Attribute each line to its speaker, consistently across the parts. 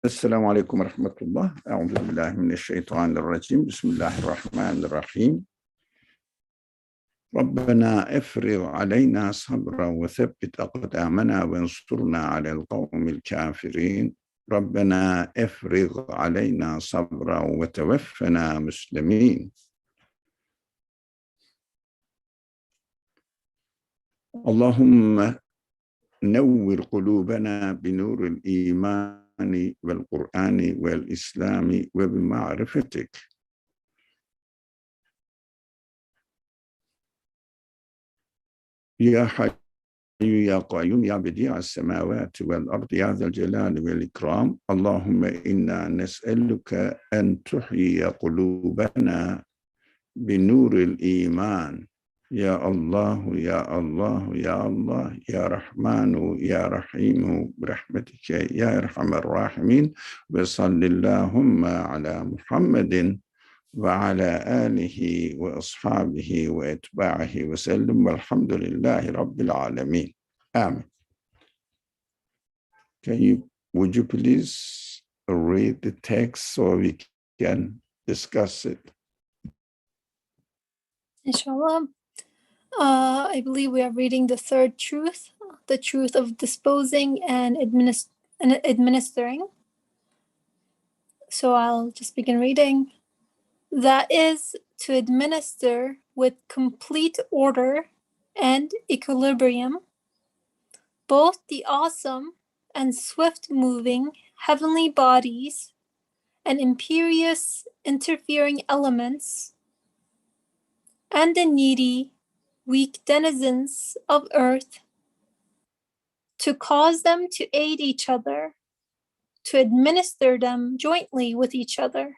Speaker 1: السلام عليكم ورحمة الله. أعوذ بالله من الشيطان الرجيم. بسم الله الرحمن الرحيم. ربنا افرغ علينا صبرا وثبت أقدامنا وانصرنا على القوم الكافرين. ربنا افرغ علينا صبرا وتوفنا مسلمين. اللهم نور قلوبنا بنور الإيمان والقرآن والإسلام وبمعرفتك. يا حي يا قيوم يا بديع السماوات والأرض يا ذا الجلال والإكرام. اللهم إنا نسألك أن تحيي قلوبنا بنور الإيمان. يا الله يا الله يا الله يا رحمن يا رحيم برحمتك يا أرحم الراحمين. وصل اللهم على محمد وعلى آله وأصحابه وأتباعه وسلم والحمد لله رب العالمين. Amen. Would you please read the text so we can discuss it?
Speaker 2: Inshallah. I believe we are reading the third truth, the truth of disposing and administering. So I'll just begin reading. That is, to administer with complete order and equilibrium both the awesome and swift-moving heavenly bodies and imperious interfering elements, and the needy, weak denizens of earth, to cause them to aid each other, to administer them jointly with each other,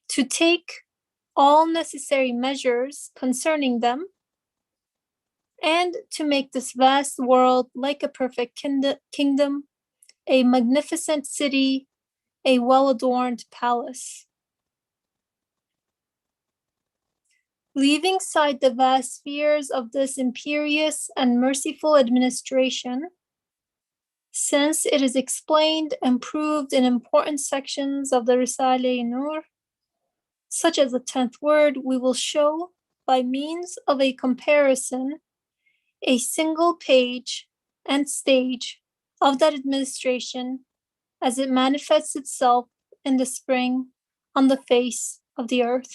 Speaker 2: to take all necessary measures concerning them, and to make this vast world like a perfect kingdom, a magnificent city, a well-adorned palace. Leaving aside the vast spheres of this imperious and merciful administration, since it is explained and proved in important sections of the Risale-i-Nur, such as the 10th word, we will show, by means of a comparison, a single page and stage of that administration as it manifests itself in the spring on the face of the earth.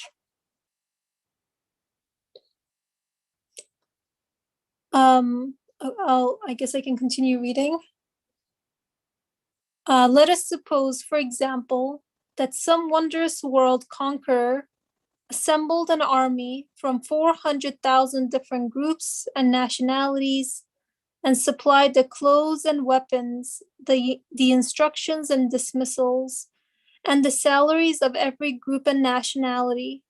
Speaker 2: I guess I can continue reading. Let us suppose, for example, that some wondrous world conqueror assembled an army from 400,000 different groups and nationalities and supplied the clothes and weapons, the instructions and dismissals, and the salaries of every group and nationality,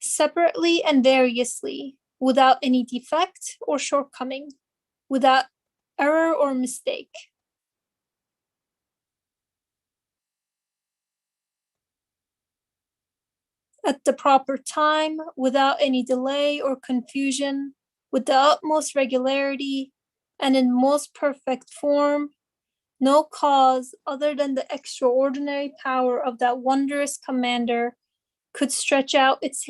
Speaker 2: separately and variously, without any defect or shortcoming, without error or mistake. At the proper time, without any delay or confusion, with the utmost regularity, and in most perfect form, no cause other than the extraordinary power of that wondrous commander could stretch out its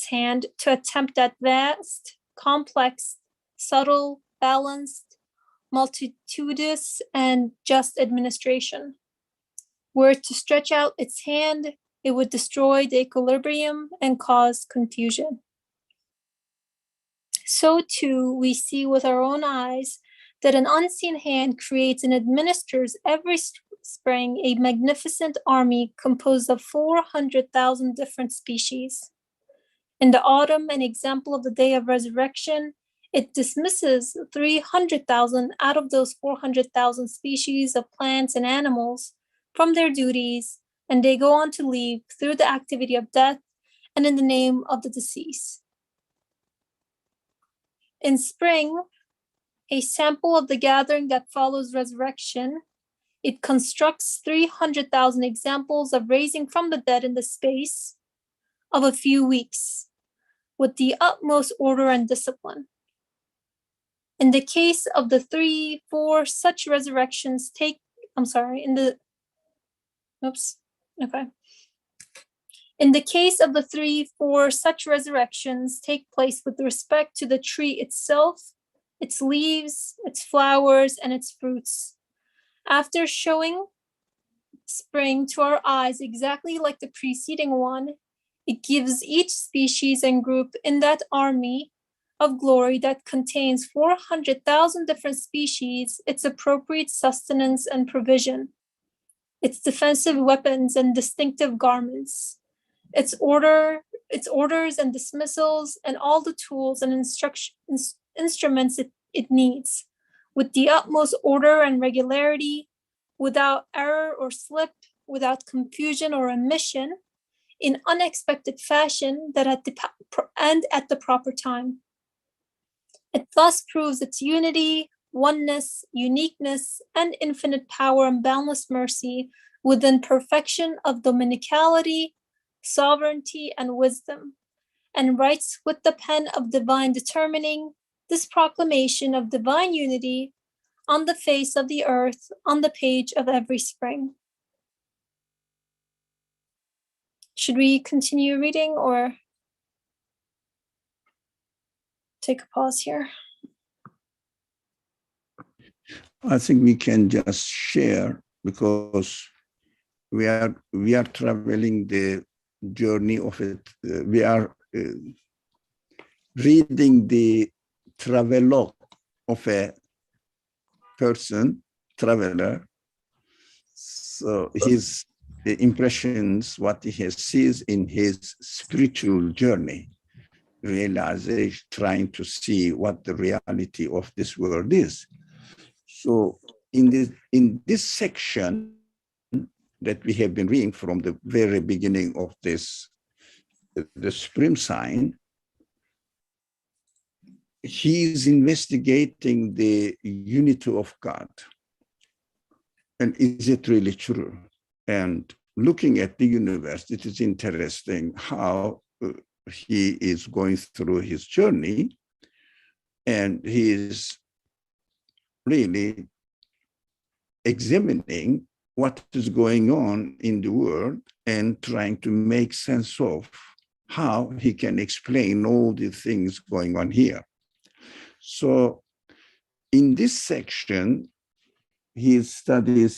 Speaker 2: hand to attempt that vast, complex, subtle, balanced, multitudinous, and just administration. Were it to stretch out its hand, it would destroy the equilibrium and cause confusion. So too, we see with our own eyes that an unseen hand creates and administers every spring a magnificent army composed of 400,000 different species. In the autumn, an example of the day of resurrection, it dismisses 300,000 out of those 400,000 species of plants and animals from their duties, and they go on to leave through the activity of death and in the name of the deceased. In spring, a sample of the gathering that follows resurrection, it constructs 300,000 examples of raising from the dead in the space of a few weeks, with the utmost order and discipline. In the case of the 3-4, such resurrections take I'm sorry, oops, okay. In the case of the 3, 4, such resurrections take place with respect to the tree itself, its leaves, its flowers, and its fruits. After showing spring to our eyes exactly like the preceding one, it gives each species and group in that army of glory that contains 400,000 different species its appropriate sustenance and provision, its defensive weapons and distinctive garments, its orders and dismissals, and all the tools and instruments it needs, with the utmost order and regularity, without error or slip, without confusion or omission, in unexpected fashion that at the proper time. It thus proves its unity, oneness, uniqueness, and infinite power and boundless mercy within perfection of dominicality, sovereignty, and wisdom, and writes with the pen of divine determining this proclamation of divine unity on the face of the earth, on the page of every spring. Should we continue reading or take a pause here?
Speaker 1: I think we can just share because we are traveling the journey of it. We are reading the travelogue of a person, traveler. So his impressions, what he has sees in his spiritual journey, realization, trying to see what the reality of this world is. So in this section that we have been reading from the very beginning of this, the spring sign, he is investigating the unity of God. And is it really true? And looking at the universe, it is interesting how he is going through his journey, and he is really examining what is going on in the world and trying to make sense of how he can explain all the things going on here. So in this section, he studies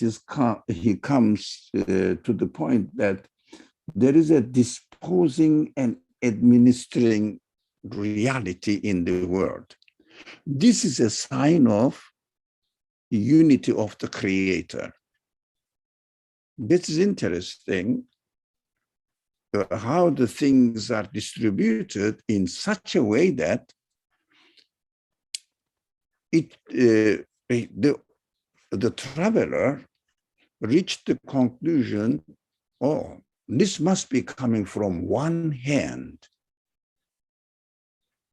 Speaker 1: he comes to the point that there is a disposing and administering reality in the world. This is a sign of unity of the Creator. This is interesting, how the things are distributed in such a way that the traveler reached the conclusion, oh, this must be coming from one hand.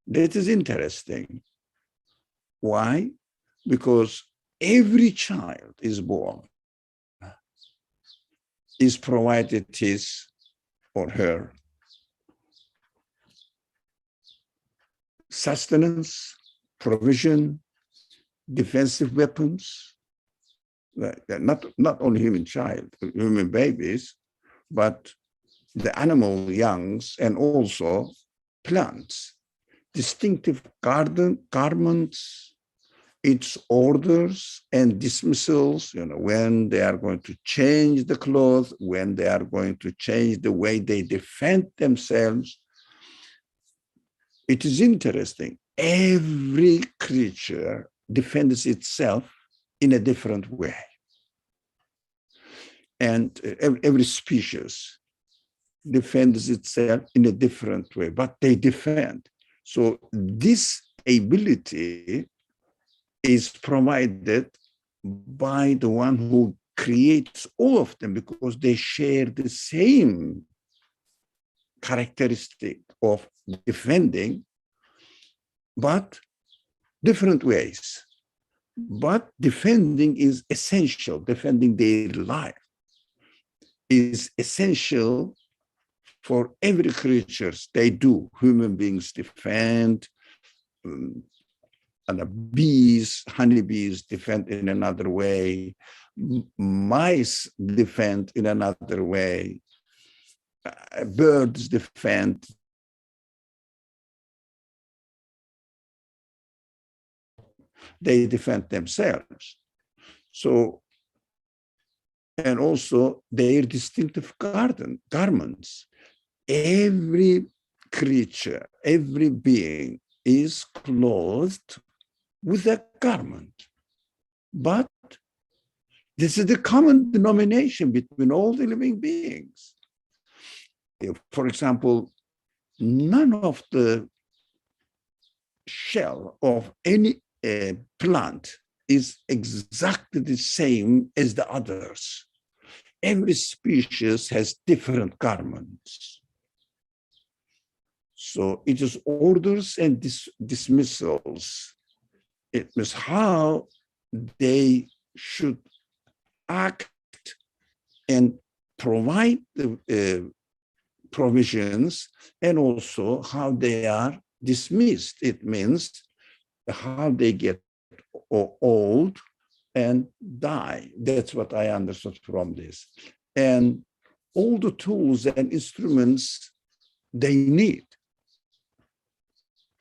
Speaker 1: That is interesting. Why? Because every child is born, is provided his or her sustenance, provision, defensive weapons, not only human babies, but the animal youngs and also plants, distinctive garments, its orders and dismissals, when they are going to change the clothes, when they are going to change the way they defend themselves. It is interesting. Every creature defends itself in a different way. And every species defends itself in a different way, but they defend. So this ability is provided by the one who creates all of them, because they share the same characteristic of defending, but different ways. But defending is essential. Defending their life is essential for every creature. They do. Human beings defend, bees, honeybees defend in another way, mice defend in another way, birds defend. They defend themselves. So, and also their distinctive garments. Every creature, every being is clothed with a garment. But this is the common denomination between all the living beings. For example, none of the shell of any plant is exactly the same as the others. Every species has different garments. So it is orders and dismissals. It means how they should act and provide the provisions, and also how they are dismissed. It means how they get old and die. That's what I understood from this. And all the tools and instruments they need,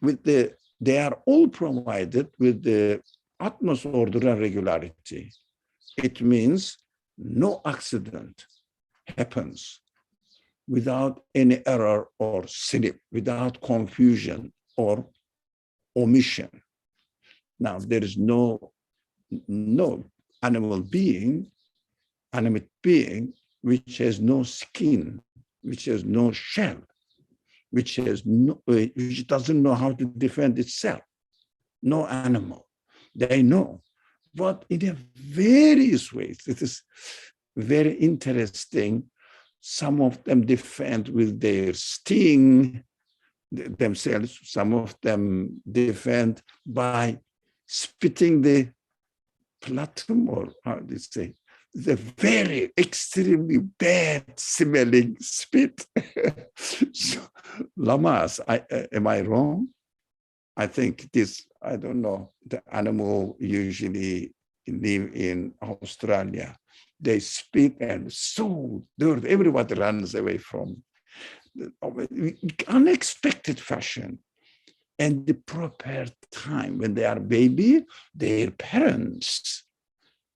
Speaker 1: they are all provided with the utmost order and regularity. It means no accident happens without any error or slip, without confusion or omission. Now, there is no animate being which has no skin, which has no shell, which doesn't know how to defend itself. No animal. They know, but in a various ways. It is very interesting. Some of them defend with their sting themselves. Some of them defend by spitting the platinum, or how do you say, the very extremely bad smelling spit. So, llamas, am I wrong? I think this, I don't know, the animal usually live in Australia. They spit and so dirty, everybody runs away from unexpected fashion. And the proper time, when they are baby, their parents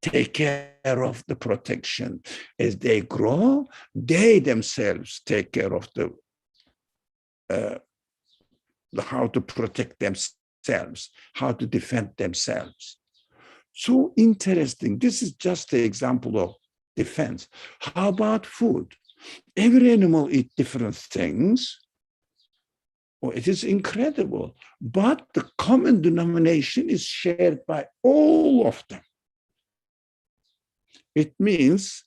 Speaker 1: take care of the protection. As they grow, they themselves take care of the how to protect themselves, how to defend themselves. So interesting. This is just an example of defense. How about food? Every animal eats different things. Oh, it is incredible. But the common denomination is shared by all of them. It means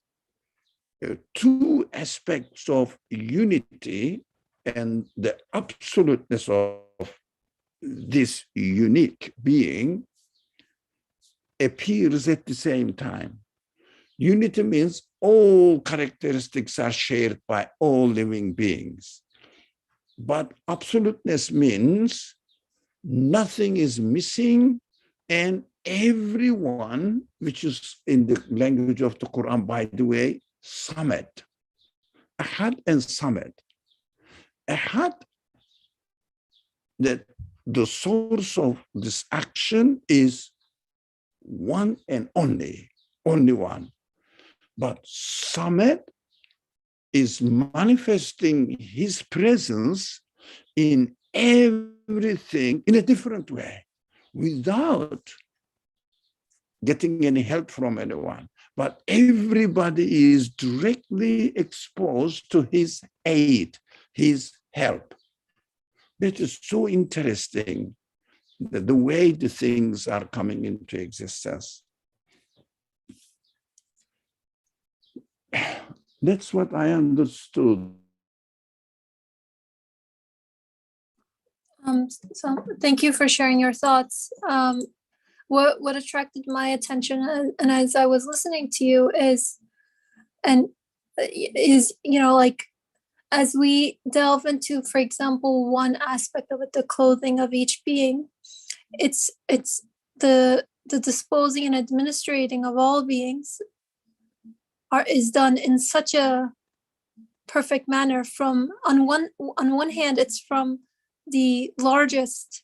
Speaker 1: two aspects of unity and the absoluteness of this unique being appears at the same time. Unity means all characteristics are shared by all living beings. But absoluteness means nothing is missing, and everyone, which is in the language of the Quran, by the way, Samad. Ahad and Samad. Ahad, that the source of this action is one and only one. But Samad is manifesting his presence in everything in a different way, without getting any help from anyone. But everybody is directly exposed to his aid, his help. That is so interesting, the way the things are coming into existence. That's what I understood.
Speaker 2: So thank you for sharing your thoughts. What attracted my attention, and as I was listening to you, is like, as we delve into, for example, one aspect of it, the clothing of each being, it's the disposing and administrating of all beings is done in such a perfect manner. From on one hand, it's from the largest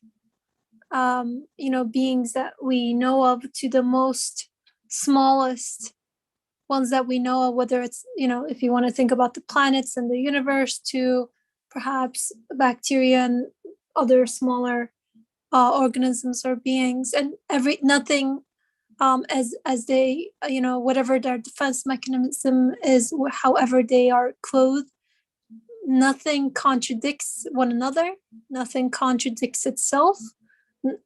Speaker 2: beings that we know of to the most smallest ones that we know of, whether it's, if you want to think about the planets and the universe, to perhaps bacteria and other smaller organisms or beings, and nothing as they, whatever their defense mechanism is, however they are clothed, nothing contradicts one another, nothing contradicts itself,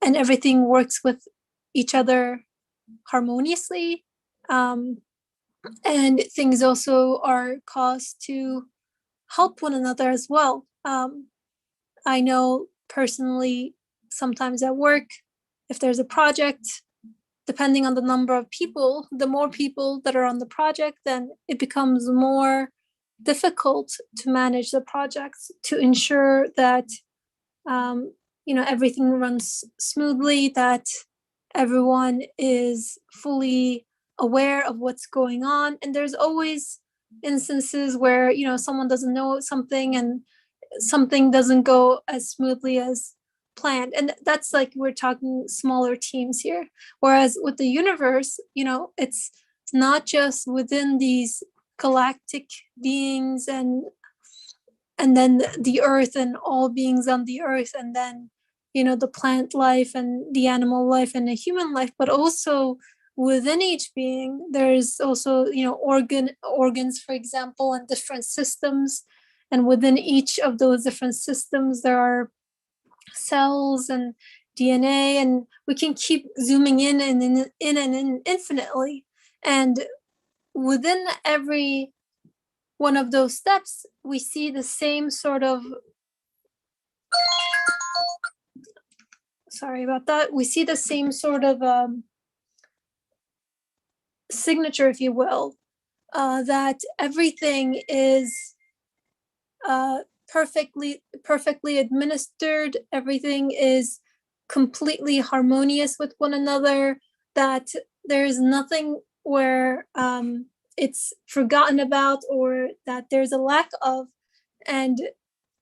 Speaker 2: and everything works with each other harmoniously. And things also are caused to help one another as well. I know personally, sometimes at work, if there's a project, depending on the number of people, the more people that are on the project, then it becomes more difficult to manage the projects, to ensure that everything runs smoothly, that everyone is fully aware of what's going on. And there's always instances where someone doesn't know something and something doesn't go as smoothly as planned, and that's like, we're talking smaller teams here. Whereas with the universe, it's not just within these galactic beings and then the earth and all beings on the earth, and then the plant life and the animal life and the human life, but also within each being there's also organs, for example, and different systems, and within each of those different systems there are cells and DNA, and we can keep zooming in and infinitely. And within every one of those steps, we see the same sort of, sorry about that, we see the same sort of signature, if you will, that everything is perfectly administered, everything is completely harmonious with one another, that there's nothing where it's forgotten about or that there's a lack of. And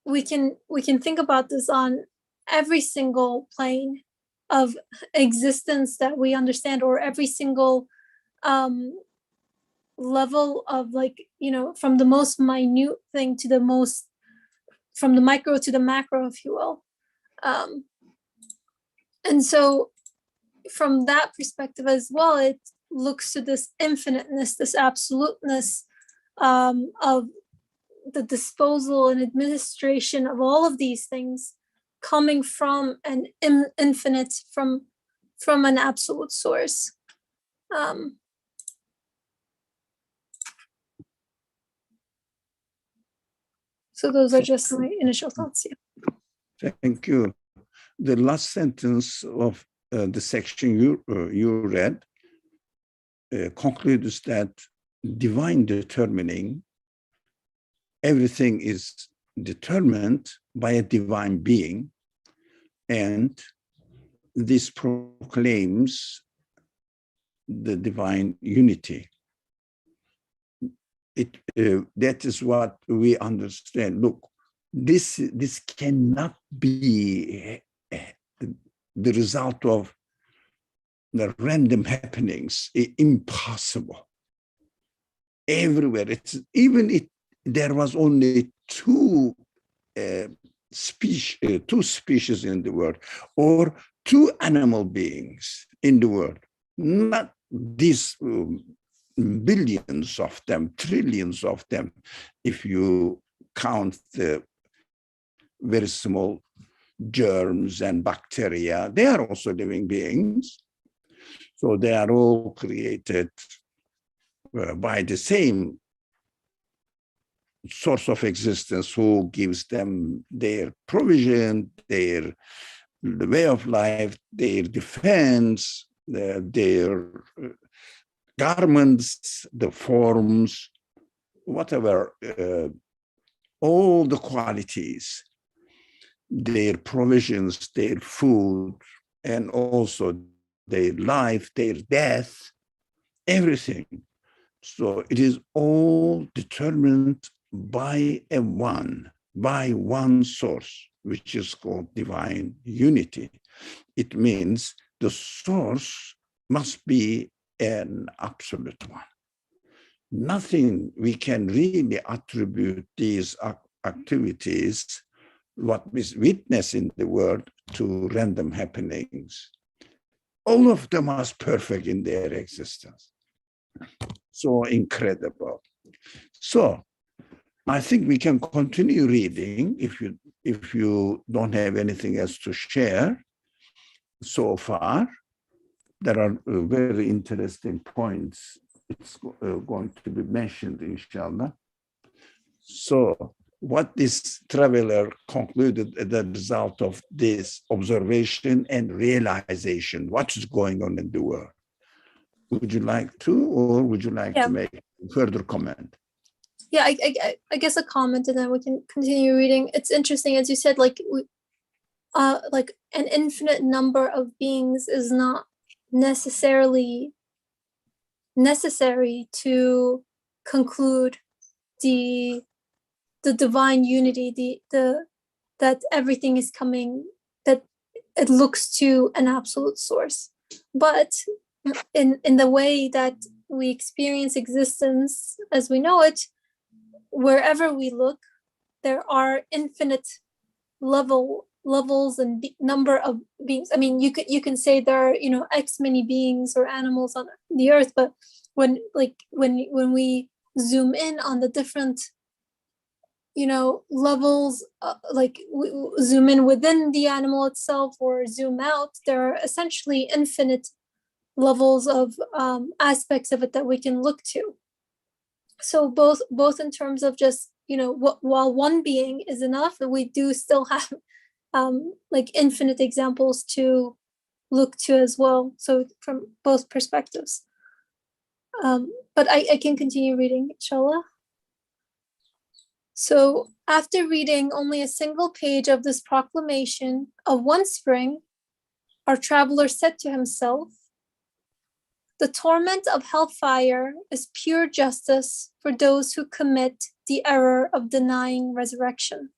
Speaker 2: we can think about this on every single plane of existence that we understand, or every single level of, like, from the most minute thing to the most, from the micro to the macro, if you will. And so from that perspective as well, it looks to this infiniteness, this absoluteness of the disposal and administration of all of these things coming from an infinite, from an absolute source. So those are just my initial thoughts. Yeah.
Speaker 1: Thank you. The last sentence of the section you read concludes that divine determining, everything is determined by a divine being, and this proclaims the divine unity. That is what we understand. Look, this cannot be the result of the random happenings. Impossible. Everywhere, there was only two species in the world, or two animal beings in the world, not these billions of them, trillions of them, if you count the very small germs and bacteria. They are also living beings. So they are all created by the same source of existence, who gives them their provision, their way of life, their defense, their garments, the forms, whatever, all the qualities, their provisions, their food, and also their life, their death, everything. So it is all determined by one source, which is called divine unity. It means the source must be an absolute one. Nothing we can really attribute these activities, what we witness in the world, to random happenings. All of them are perfect in their existence. So incredible. So I think we can continue reading if you don't have anything else to share so far. There are very interesting points. It's going to be mentioned, inshallah. So what this traveler concluded as a result of this observation and realization, what is going on in the world? Would you like to, or would you like to make further comment?
Speaker 2: Yeah, I guess a comment, and then we can continue reading. It's interesting, as you said, like an infinite number of beings is not necessarily necessary to conclude the divine unity, that everything is coming, that it looks to an absolute source. But in the way that we experience existence as we know it, wherever we look, there are infinite levels and number of beings. I mean, you can say there are, X many beings or animals on the earth, but when we zoom in on the different levels, like we zoom in within the animal itself or zoom out, there are essentially infinite levels of aspects of it that we can look to. So both in terms of just while one being is enough, we do still have like infinite examples to look to as well. So from both perspectives. But I can continue reading, inshallah. So after reading only a single page of this proclamation of one spring, our traveler said to himself, "The torment of hellfire is pure justice for those who commit the error of denying resurrection.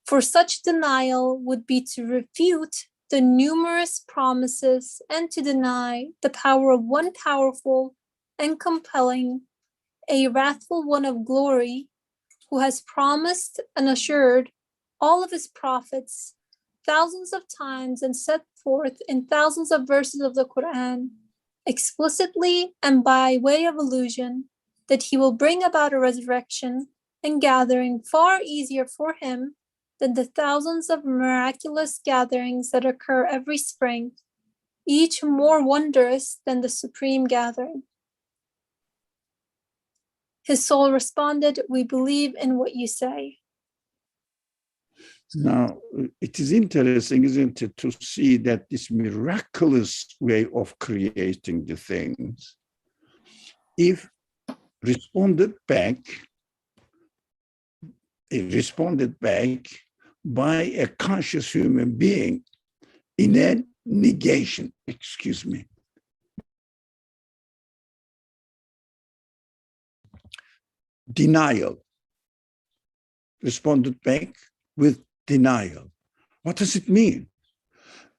Speaker 2: For such denial would be to refute the numerous promises and to deny the power of one powerful and compelling, a wrathful one of glory, who has promised and assured all of his prophets thousands of times and set forth in thousands of verses of the Quran, explicitly and by way of allusion, that he will bring about a resurrection and gathering far easier for him than the thousands of miraculous gatherings that occur every spring, each more wondrous than the supreme gathering." His soul responded, "We believe in what you say."
Speaker 1: Now, it is interesting, isn't it, to see that this miraculous way of creating the things, if responded back by a conscious human being in a negation, denial, responded back with denial. What does it mean?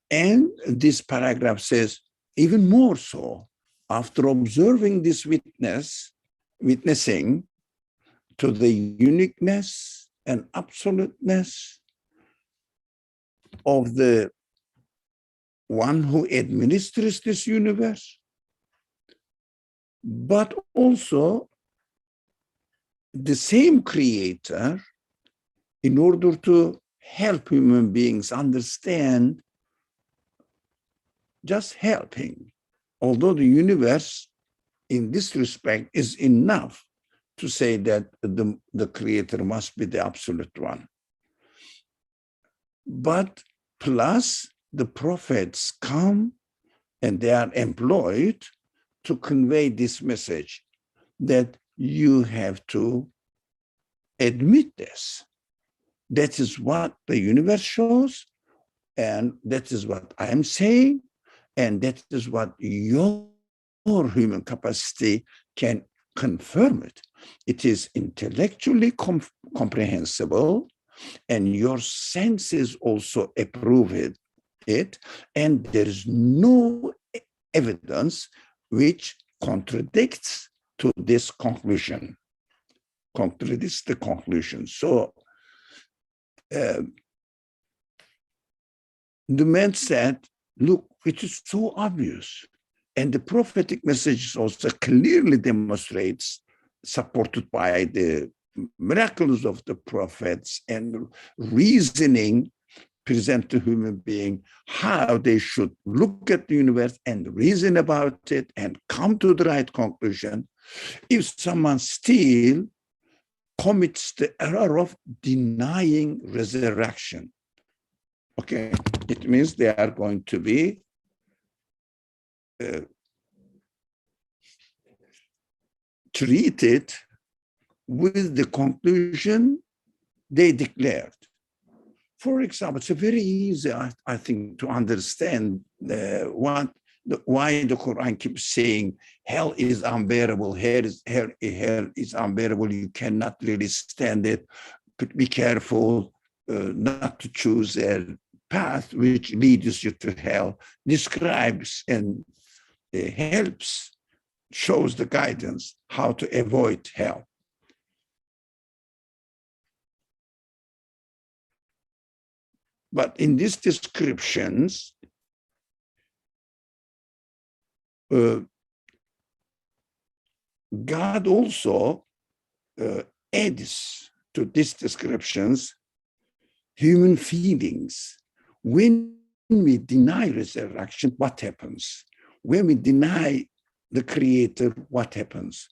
Speaker 1: And this paragraph says, even more so, after observing this witnessing to the uniqueness and absoluteness of the one who administers this universe, but also the same creator, in order to help human beings understand, just helping. Although the universe in this respect is enough to say that the creator must be the absolute one. But plus the prophets come and they are employed to convey this message that you have to admit this. That is what the universe shows. And that is what I'm saying. And that is what your human capacity can confirm it. It is intellectually comprehensible, and your senses also approve it. And there is no evidence which contradicts to this conclusion, contradicts the conclusion. So the man said, look, it is so obvious. And the prophetic message also clearly demonstrates, supported by the miracles of the prophets and reasoning present to human being, how they should look at the universe and reason about it and come to the right conclusion. If someone still commits the error of denying resurrection, okay, it means they are going to be treated with the conclusion they declared. For example, it's a very easy, I think, to understand why the Quran keeps saying hell is unbearable, hell is unbearable, you cannot really stand it, but be careful not to choose a path which leads you to hell, describes and helps, shows the guidance how to avoid hell. But in these descriptions, God also adds to these descriptions human feelings. When we deny resurrection, what happens? When we deny the Creator, what happens?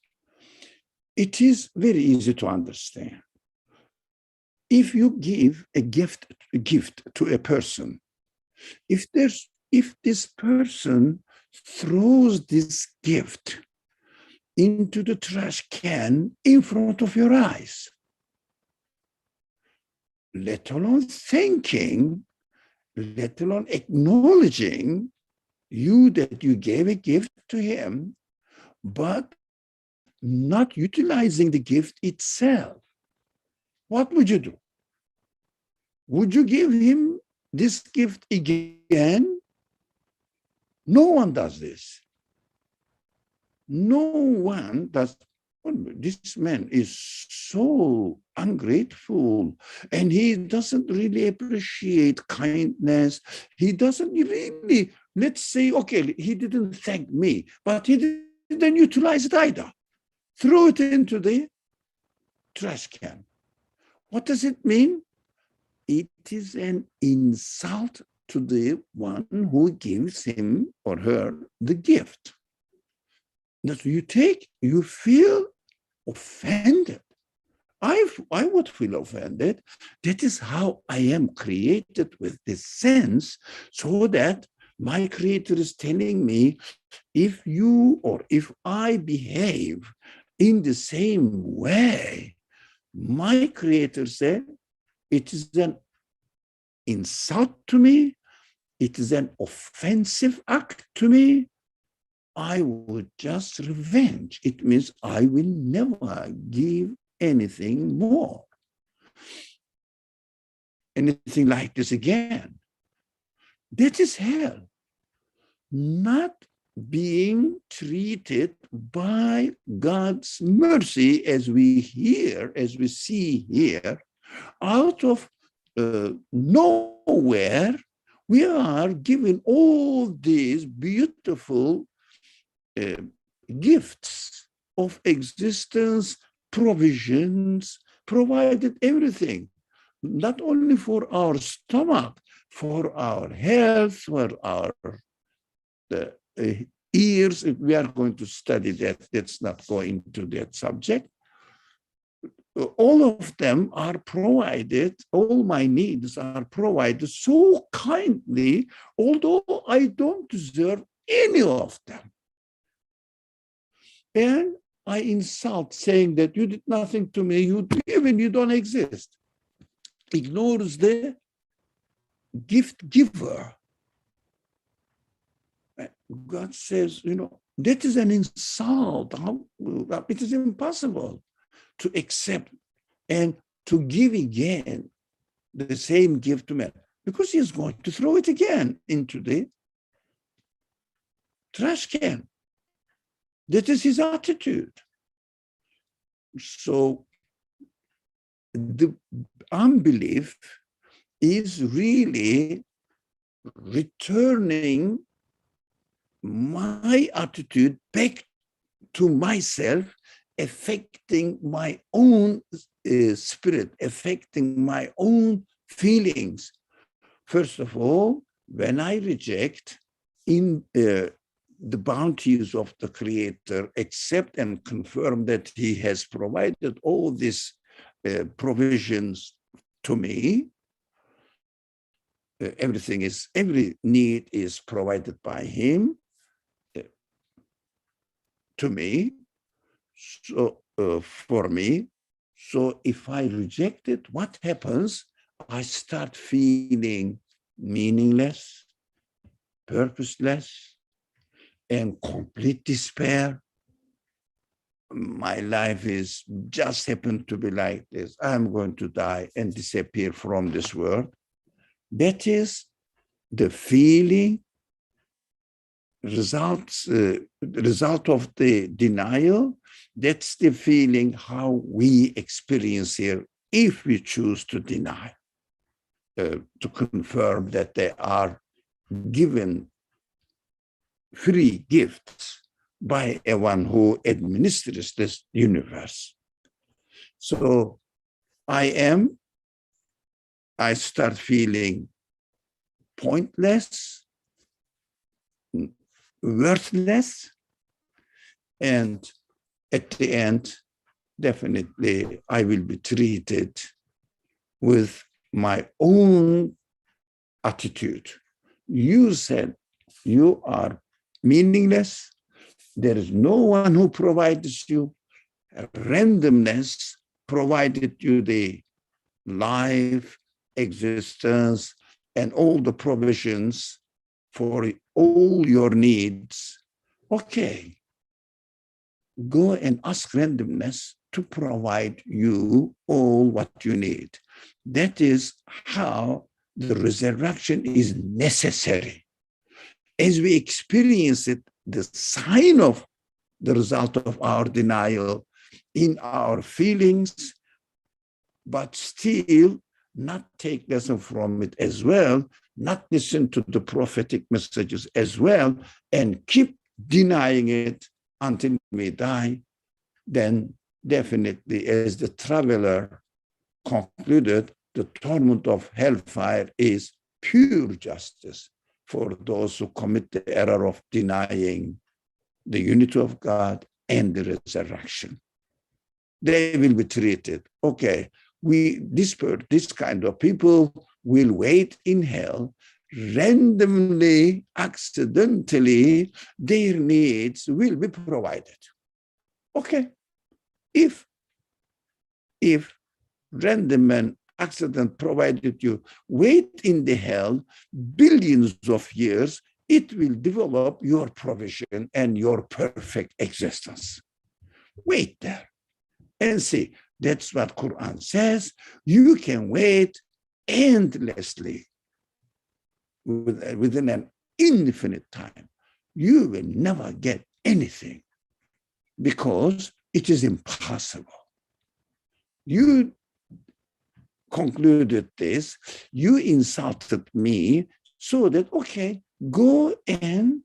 Speaker 1: It is very easy to understand. If you give a gift to a person, if this person throws this gift into the trash can in front of your eyes, let alone thanking, let alone acknowledging that you gave a gift to him, but not utilizing the gift itself, what would you do? Would you give him this gift again? No one does this. No one does. This man is so ungrateful, and he doesn't really appreciate kindness. He doesn't really, let's say, okay, he didn't thank me, but he didn't utilize it either. Throw it into the trash can. What does it mean? It is an insult to the one who gives him or her the gift. That you feel offended. I would feel offended. That is how I am created, with this sense, so that my Creator is telling me, if you or if I behave in the same way, my Creator said, it is an insult to me, it is an offensive act to me, I would just revenge. It means I will never give anything more, anything like this again. That is hell. Not being treated by God's mercy, as we see here, out of nowhere, we are given all these beautiful gifts of existence, provisions, provided everything, not only for our stomach, for our health, for our ears. If we are going to study that, let's not go into that subject. All of them are provided, all my needs are provided so kindly, although I don't deserve any of them. And I insult, saying that you did nothing to me, you don't exist. Ignores the gift giver. God says, that is an insult. It is impossible to accept and to give again the same gift to man, because he's going to throw it again into the trash can. That is his attitude. So the unbelief is really returning my attitude back to myself, affecting my own spirit, affecting my own feelings. First of all, when I reject in the bounties of the Creator, accept and confirm that He has provided all these provisions to me, every need is provided by Him to me, so for me. So if I reject it, what happens? I start feeling meaningless, purposeless, and complete despair. My life is just happened to be like this. I'm going to die and disappear from this world. That is the feeling, result of the denial. That's the feeling how we experience here if we choose to deny, to confirm that they are given free gifts by a one who administers this universe. So I start feeling pointless, worthless, and at the end, definitely I will be treated with my own attitude. You said you are meaningless. There is no one who provides you. Randomness provided you the life, existence, and all the provisions for all your needs. Okay, go and ask randomness to provide you all what you need. That is how the resurrection is necessary. As we experience it, the sign of the result of our denial in our feelings, but still not take lesson from it as well, not listen to the prophetic messages as well, and keep denying it until we die, then definitely, as the traveler concluded, the torment of hellfire is pure justice for those who commit the error of denying the unity of God and the resurrection. They will be treated. Okay, this kind of people will wait in hell, randomly, accidentally, their needs will be provided. Okay, if random and accident provided you wait in the hell billions of years, it will develop your provision and your perfect existence. Wait there and see. That's what Quran says. You can wait endlessly within an infinite time. You will never get anything because it is impossible. You concluded this, you insulted me, so that, okay, go and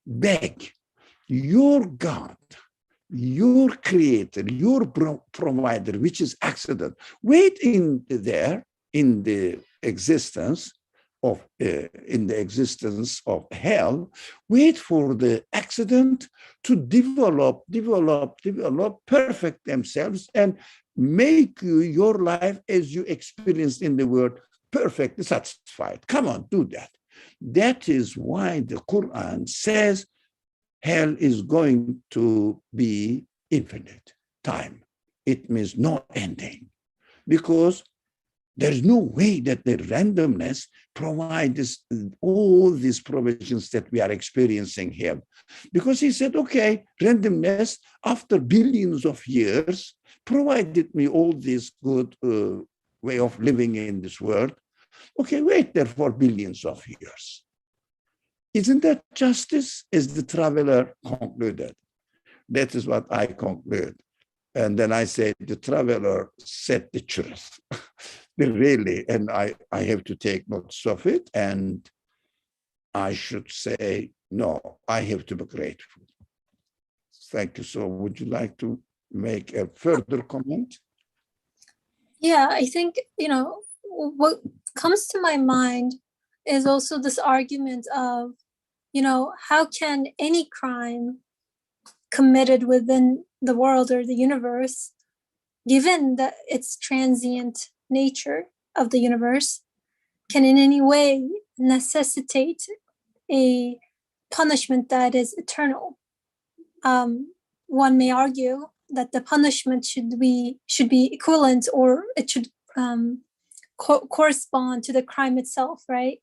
Speaker 1: beg your God, your creator, your provider, which is accident. Wait in there, in the existence of hell, wait for the accident to develop, perfect themselves, and make your life as you experienced in the world perfectly satisfied. Come on, do that. That is why the Quran says hell is going to be infinite time. It means no ending, because There's no way that the randomness provides all these provisions that we are experiencing here. Because he said, okay, randomness after billions of years provided me all this good way of living in this world. Okay, wait there for billions of years. Isn't that justice? As the traveler concluded. That is what I conclude. And then I say, the traveler said the truth. Really, and I have to take notes of it. And I should say, no, I have to be grateful. Thank you. So would you like to make a further comment?
Speaker 2: Yeah, I think, what comes to my mind is also this argument of, how can any crime committed within the world or the universe, given that its transient nature of the universe, can in any way necessitate a punishment that is eternal? One may argue that the punishment should be equivalent, or it should correspond to the crime itself, right?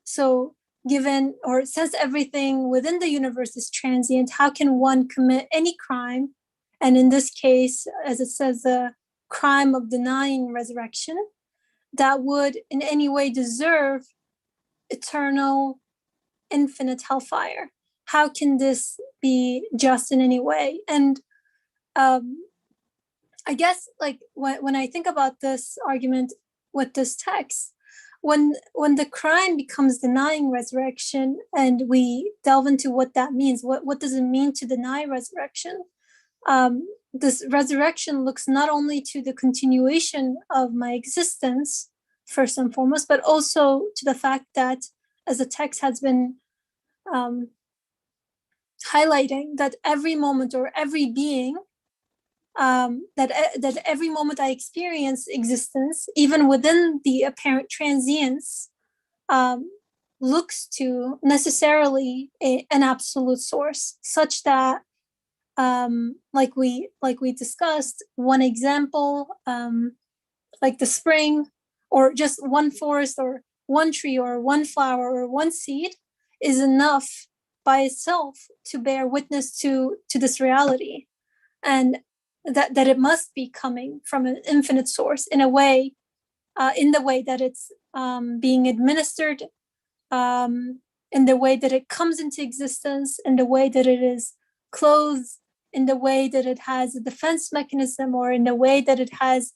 Speaker 2: So given, or since everything within the universe is transient, how can one commit any crime? And in this case, as it says, the crime of denying resurrection, that would in any way deserve eternal, infinite hellfire? How can this be just in any way? And I guess, like, when I think about this argument with this text, when the crime becomes denying resurrection, and we delve into what that means, what does it mean to deny resurrection? This resurrection looks not only to the continuation of my existence, first and foremost, but also to the fact that, as the text has been highlighting, that every moment or every being, that every moment I experience existence, even within the apparent transience, looks to necessarily an absolute source, such that, like we discussed, one example, like the spring, or just one forest, or one tree, or one flower, or one seed, is enough by itself to bear witness to this reality, and that it must be coming from an infinite source in a way, in the way that it's being administered, in the way that it comes into existence, in the way that it is clothed, in the way that it has a defense mechanism, or in the way that it has,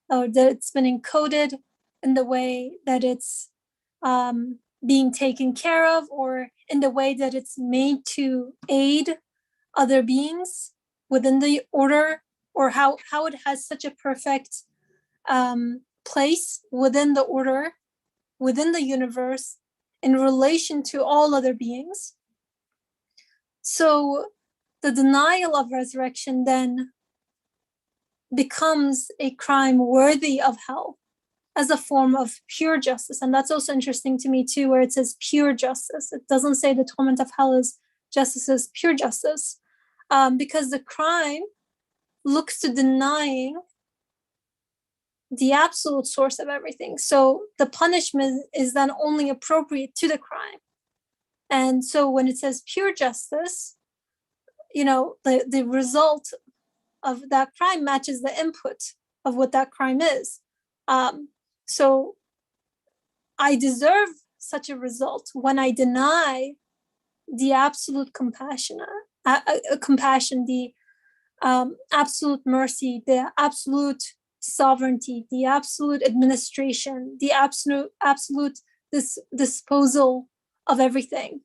Speaker 2: or that it's been encoded, in the way that it's being taken care of, or in the way that it's made to aid other beings within the order, or how it has such a perfect place within the order, within the universe, in relation to all other beings. So the denial of resurrection then becomes a crime worthy of hell, as a form of pure justice. And that's also interesting to me too, where it says pure justice. It doesn't say the torment of hell is justice, is pure justice, because the crime looks to denying the absolute source of everything. So the punishment is then only appropriate to the crime. And so when it says pure justice, the result of that crime matches the input of what that crime is. So I deserve such a result when I deny the absolute compassion, the absolute mercy, the absolute sovereignty, the absolute administration, the absolute disposal of everything,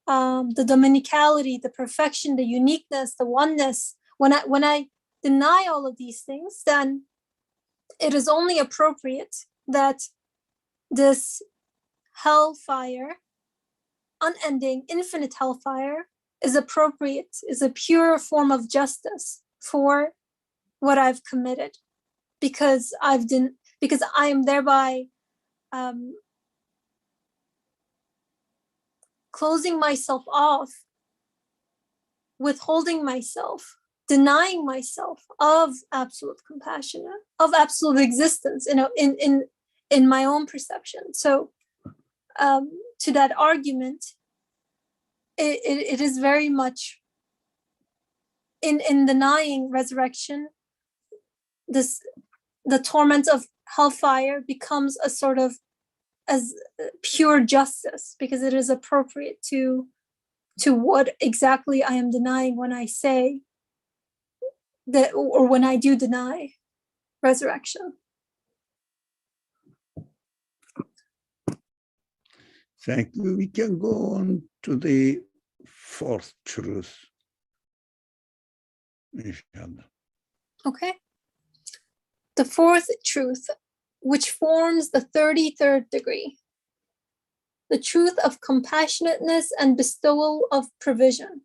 Speaker 2: the dominicality, the perfection, the uniqueness, the oneness. When I deny all of these things, then it is only appropriate that this hellfire, unending, infinite hellfire, is appropriate, is a pure form of justice for what I've committed, because I am thereby closing myself off, withholding myself denying myself of absolute compassion, of absolute existence, in my own perception. So to that argument, it is very much in denying resurrection, the torment of hellfire becomes a sort of as pure justice, because it is appropriate to what exactly I am denying when I say that, or when I do deny resurrection.
Speaker 1: Thank you. We can go on to the fourth truth.
Speaker 2: Okay. The fourth truth, which forms the 33rd degree, the truth of compassionateness and bestowal of provision.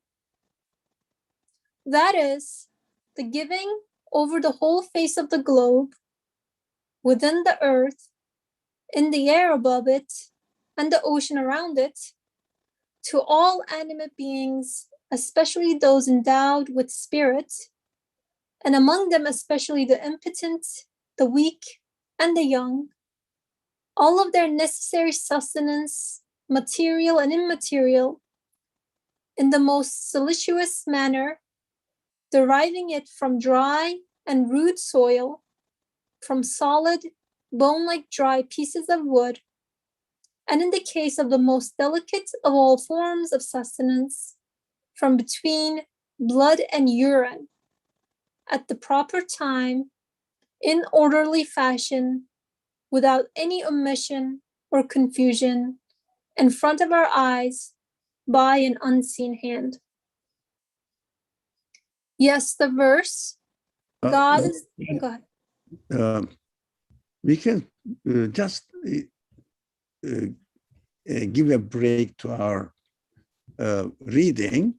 Speaker 2: That is, the giving over the whole face of the globe, within the earth, in the air above it, and the ocean around it, to all animate beings, especially those endowed with spirit, and among them especially the impotent, the weak, and the young, all of their necessary sustenance, material and immaterial, in the most solicitous manner, deriving it from dry and rude soil, from solid, bone-like dry pieces of wood, and in the case of the most delicate of all forms of sustenance, from between blood and urine, at the proper time, in orderly fashion, without any omission or confusion, in front of our eyes, by an unseen hand. Yes, the verse, God is, go ahead.
Speaker 1: We can just give a break to our reading.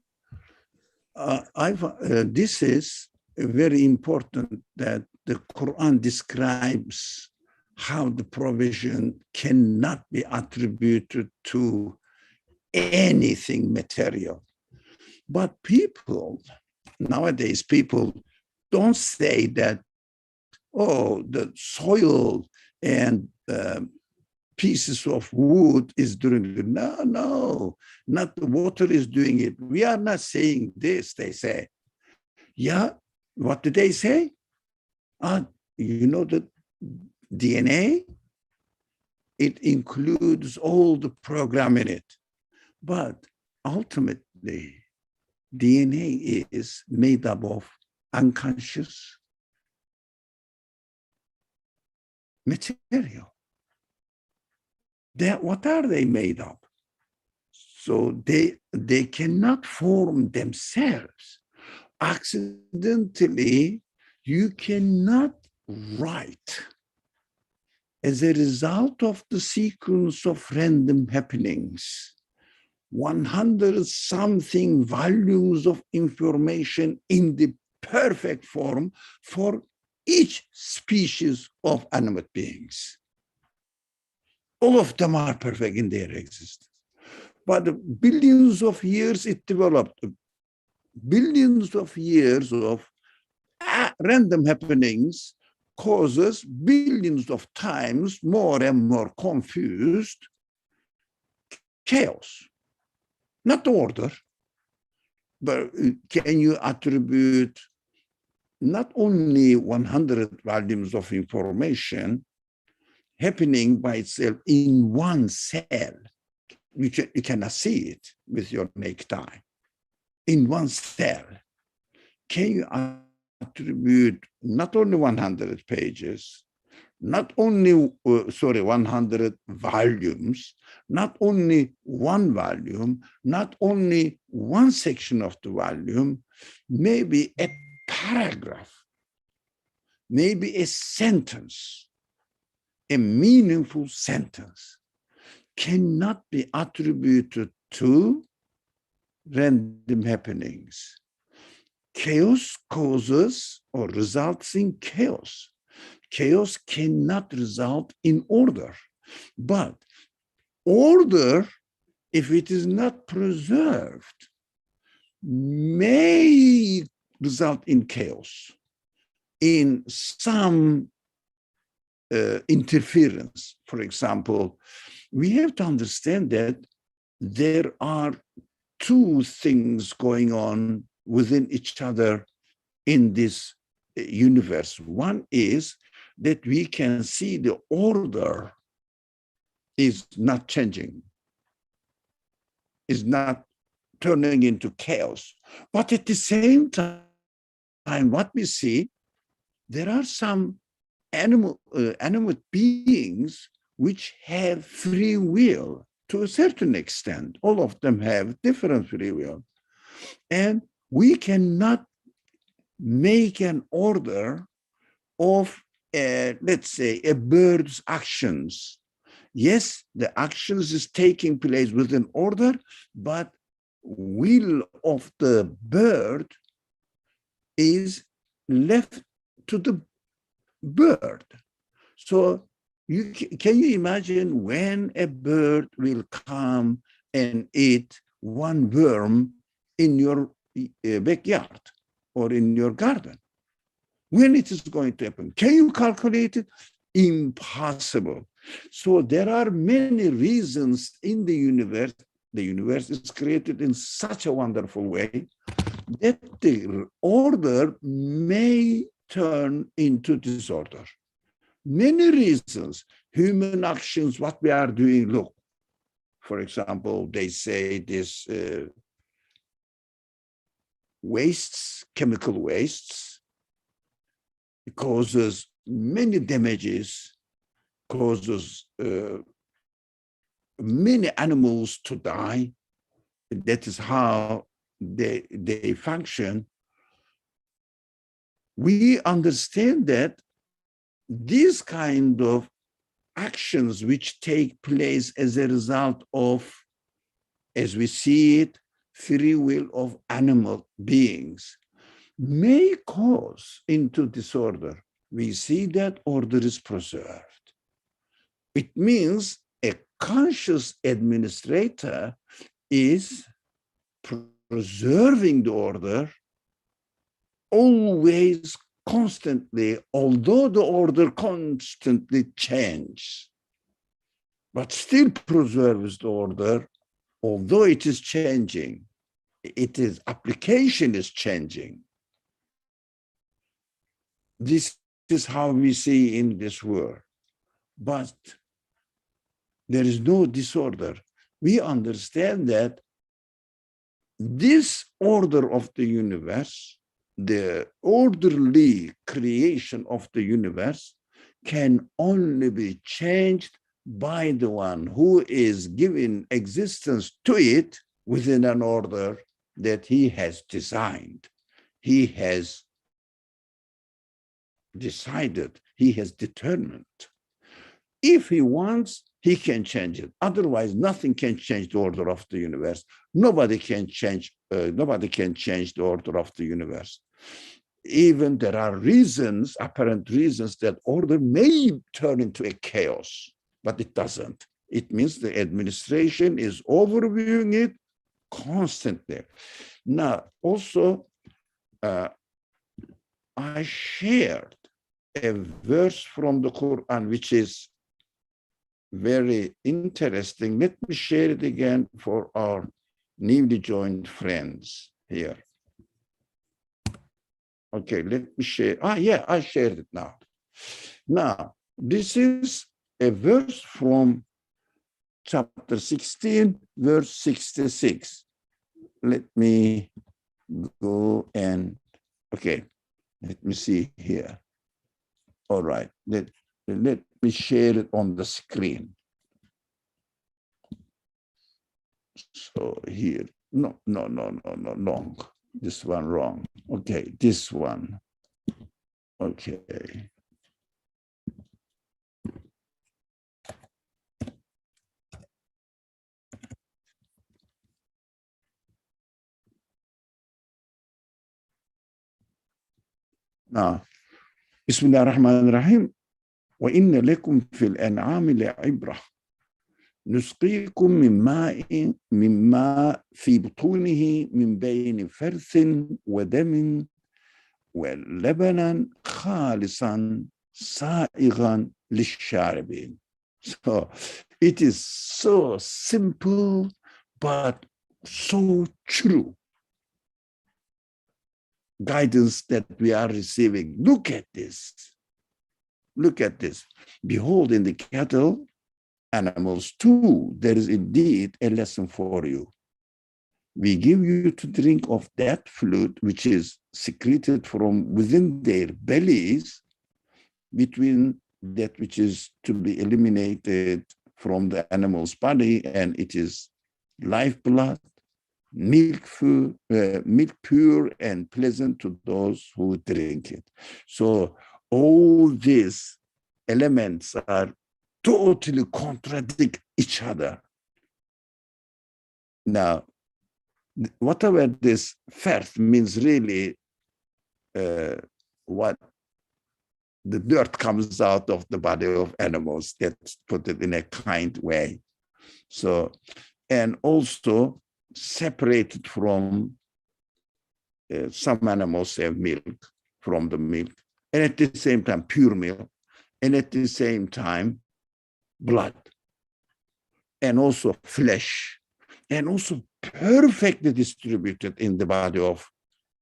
Speaker 1: This is very important that the Quran describes how the provision cannot be attributed to anything material. But nowadays, people don't say that, oh, the soil and pieces of wood is doing it. No, not the water is doing it. We are not saying this, they say. Yeah, what do they say? You know the DNA? It includes all the program in it. But ultimately, DNA is made up of unconscious material. What are they made of? So they cannot form themselves. Accidentally, you cannot write as a result of the sequence of random happenings 100 something volumes of information in the perfect form for each species of animate beings. All of them are perfect in their existence. But billions of years it developed. Billions of years of random happenings causes billions of times more and more confused chaos. Not order, but can you attribute not only 100 volumes of information happening by itself in one cell? You cannot see it with your naked eye. In one cell, can you attribute not only 100 pages, not only, 100 volumes, not only one volume, not only one section of the volume, maybe a paragraph, maybe a sentence, a meaningful sentence cannot be attributed to random happenings. Chaos causes or results in chaos. Chaos cannot result in order. But order, if it is not preserved, may result in chaos, in some interference. For example, we have to understand that there are two things going on within each other in this universe. One is that we can see the order is not changing, is not turning into chaos. But at the same time, what we see, there are some animate beings which have free will to a certain extent. All of them have different free will. And we cannot make an order of, let's say, a bird's actions. Yes, the actions is taking place within order, but will of the bird is left to the bird. So can you imagine when a bird will come and eat one worm in your backyard or in your garden? When it is going to happen? Can you calculate it? Impossible. So there are many reasons in the universe. The universe is created in such a wonderful way that the order may turn into disorder. Many reasons, human actions, what we are doing, look, for example, they say this wastes, chemical wastes, causes many damages, causes many animals to die. That is how they function. We understand that these kind of actions which take place as a result of, as we see it, free will of animal beings may cause into disorder. We see that order is preserved. It means a conscious administrator is preserving the order always, constantly, although the order constantly changes, but still preserves the order, although it is changing. Its application is changing. This is how we see in this world. But there is no disorder. We understand that this order of the universe, the orderly creation of the universe, can only be changed by the one who is giving existence to it within an order that he has designed, he has decided, he has determined. If he wants, he can change it. Otherwise, nothing can change the order of the universe. Nobody can change the order of the universe. Even there are reasons, apparent reasons, that order may turn into a chaos, but it doesn't. It means the administration is overviewing it constantly. Now, also, I shared a verse from the Quran, which is very interesting. Let me share it again for our newly joined friends here. Okay, let me share. Yeah, I shared it now. Now, this is a verse from chapter 16, verse 66. Let me go and, okay, let me see here. All right, let me share it on the screen. So here, no, wrong. This one wrong. Okay, this one. Okay. Now, Bismillah ar-Rahman ar-Rahim. وَإِنَّ لَكُمْ فِي الْأَنْعَامِ لَعِبْرَةً نسقيكم مما في بطونه من بين فرث ودم وَلَبَنًا خَالِصًا سَائِغًا لِلشَّارِبِينَ. So it is so simple, but so true guidance that we are receiving. Look at this. Look at this. Behold, in the cattle, animals too, there is indeed a lesson for you. We give you to drink of that fluid which is secreted from within their bellies, between that which is to be eliminated from the animal's body, and it is lifeblood, milk pure and pleasant to those who drink it. So all these elements are totally contradict each other. Now, whatever this first means really what the dirt comes out of the body of animals, let's put it in a kind way. So, and also separated from some animals have milk from the milk, and at the same time pure milk, and at the same time blood, and also flesh, and also perfectly distributed in the body of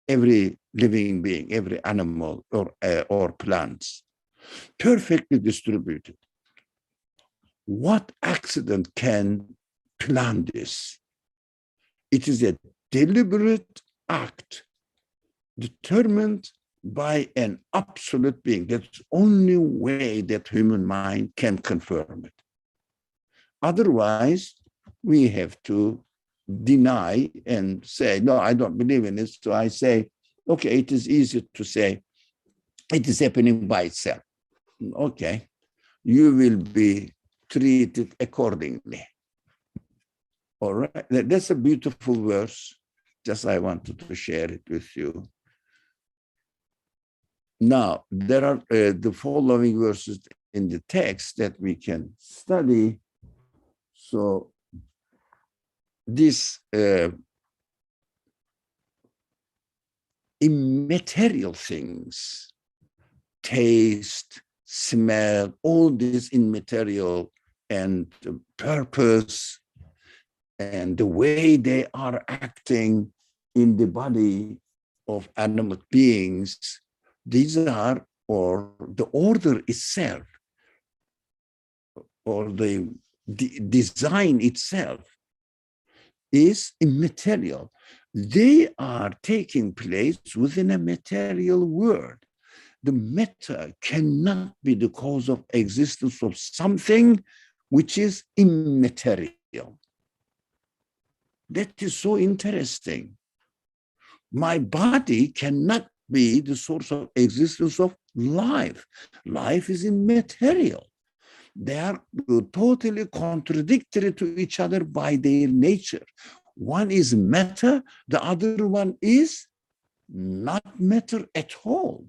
Speaker 1: every living being, every animal or plants, perfectly distributed. What accident can plan this? It is a deliberate act determined by an absolute being. That's the only way that human mind can confirm it. Otherwise, we have to deny and say, no, I don't believe in it. So I say, okay, it is easy to say it is happening by itself. Okay, you will be treated accordingly. All right, that's a beautiful verse. Just I wanted to share it with you. Now, there are the following verses in the text that we can study. So this immaterial things, taste, smell, all this immaterial and purpose and the way they are acting in the body of animal beings, these are, or the order itself, or the design itself is immaterial. They are taking place within a material world. The matter cannot be the cause of existence of something which is immaterial. That is so interesting. My body cannot be the source of existence of life. Life is immaterial. They are totally contradictory to each other by their nature. One is matter, the other one is not matter at all.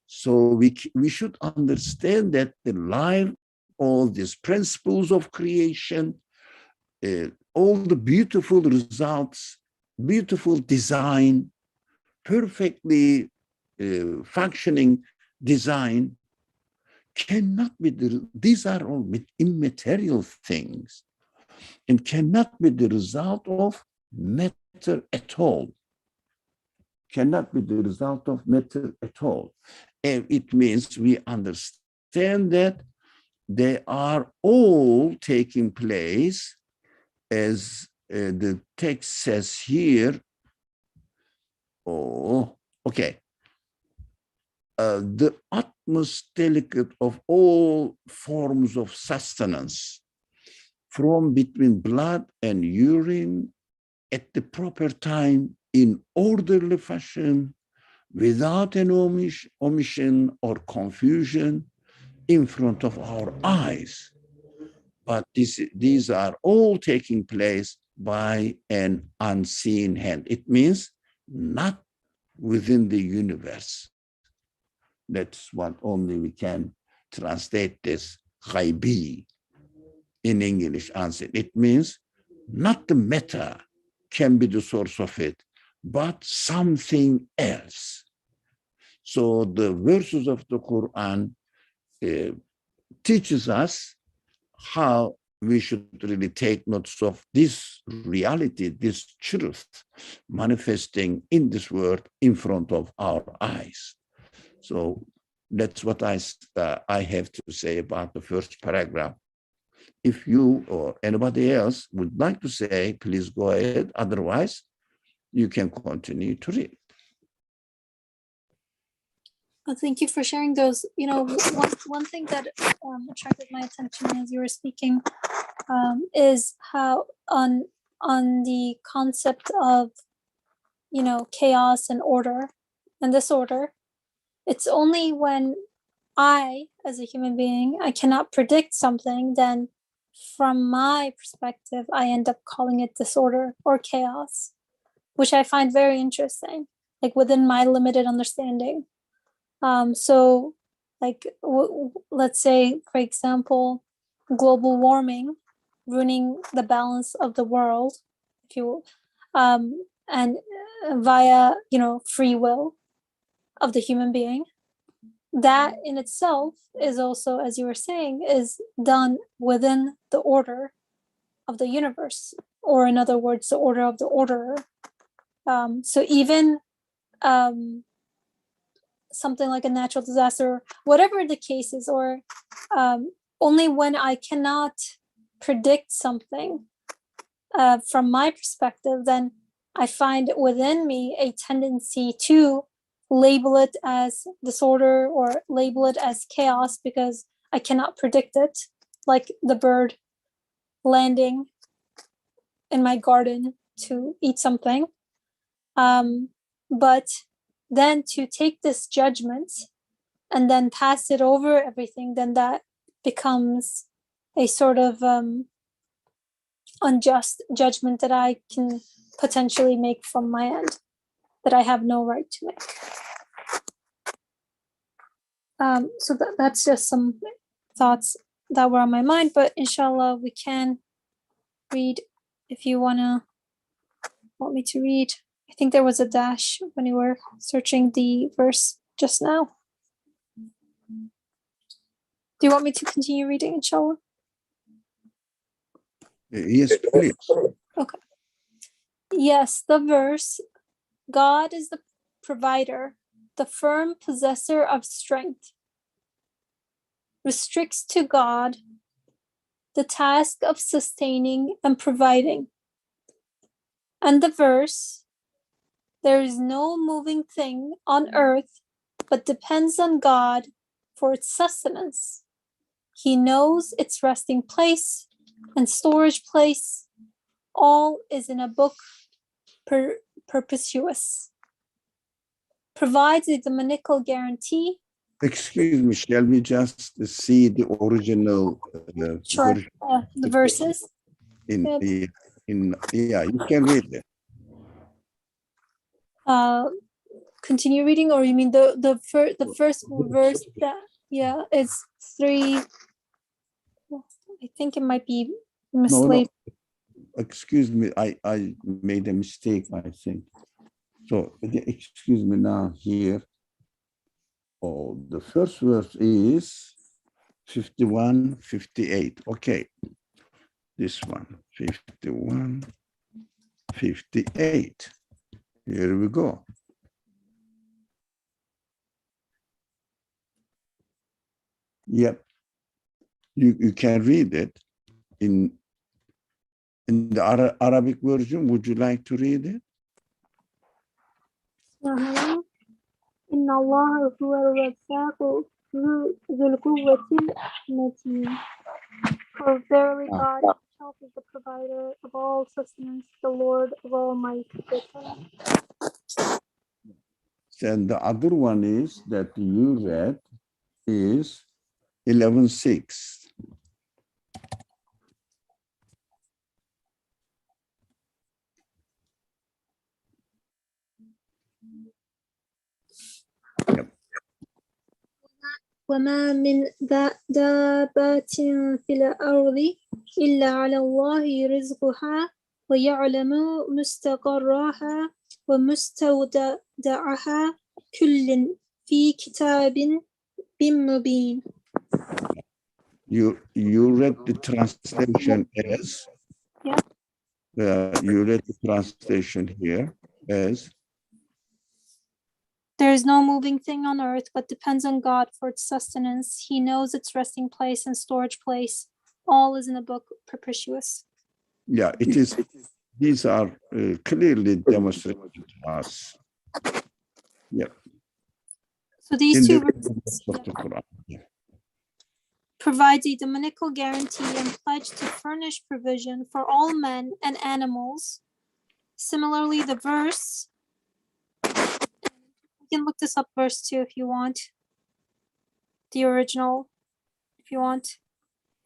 Speaker 1: So we should understand that the life, all these principles of creation, all the beautiful results, beautiful design, perfectly functioning design, cannot be these are all immaterial things and cannot be the result of matter at all. Cannot be the result of matter at all. And it means we understand that they are all taking place as the text says here. Oh, okay. The utmost delicate of all forms of sustenance, from between blood and urine at the proper time in orderly fashion, without an omission or confusion in front of our eyes. But these are all taking place by an unseen hand. It means not within the universe. That's what only we can translate this ghaibi in English answer. It means not the matter can be the source of it, but something else. So the verses of the Quran teaches us how we should really take notice of this reality, this truth manifesting in this world in front of our eyes. So that's what I have to say about the first paragraph. If you or anybody else would like to say, please go ahead. Otherwise, you can continue to read.
Speaker 2: Thank you for sharing those. One thing that attracted my attention as you were speaking is how on the concept of chaos and order and disorder. It's only when I, as a human being, I cannot predict something, then from my perspective, I end up calling it disorder or chaos, which I find very interesting, like within my limited understanding. So like, let's say, for example, global warming ruining the balance of the world, if you will, and via, free will of the human being. That in itself is also, as you were saying, is done within the order of the universe, or in other words, the order of the orderer. So even something like a natural disaster, whatever the case is, or only when I cannot predict something from my perspective, then I find within me a tendency to label it as disorder or label it as chaos because I cannot predict it, like the bird landing in my garden to eat something. But then to take this judgment and then pass it over everything, then that becomes a sort of unjust judgment that I can potentially make from my end, that I have no right to make. So that's just some thoughts that were on my mind, but inshallah we can read if you want me to read. I think there was a dash when you were searching the verse just now. Do you want me to continue reading, inshallah?
Speaker 1: Yes, please.
Speaker 2: Okay. Yes, the verse, God is the provider, the firm possessor of strength, restricts to God the task of sustaining and providing. And the verse, there is no moving thing on earth but depends on God for its sustenance. He knows its resting place and storage place. All is in a book perpetuous. Provides a dominical guarantee.
Speaker 1: Excuse me, shall we just see the original
Speaker 2: Sure. The verses?
Speaker 1: Yeah, you can read it.
Speaker 2: Continue reading, or you mean the first verse that, it's 3. I think it might be mislaid.
Speaker 1: No. Excuse me, I made a mistake, I think. So excuse me now here. Oh, the first verse is 51, 58. Okay. This one, 51, 58. Here we go. Yep. You can read it in the Arabic version. Would you like to read it?
Speaker 2: Inna Allah huwa al-razzaqu dhul quwwati mateen. For verily God himself is the provider of all sustenance, the Lord of all might.
Speaker 1: And the other one is that you read is 11:6.
Speaker 2: وما من دابة في الأرض إلا على الله رزقها ويعلم مستقرها ومستودعها كل في كتاب مبين.
Speaker 1: You read the translation as,
Speaker 2: Yeah.
Speaker 1: you read the translation here as,
Speaker 2: There is no moving thing on earth but depends on God for its sustenance. He knows its resting place and storage place. All is in the book perpetuous.
Speaker 1: yeah, it is. These are clearly demonstrated to us. Yeah.
Speaker 2: So these
Speaker 1: In
Speaker 2: two
Speaker 1: the
Speaker 2: verses
Speaker 1: of the Quran. Yeah.
Speaker 2: provides a dominical guarantee and pledge to furnish provision for all men and animals. Similarly, the verse, you can look this up, verse 2 if you want, the original if you want,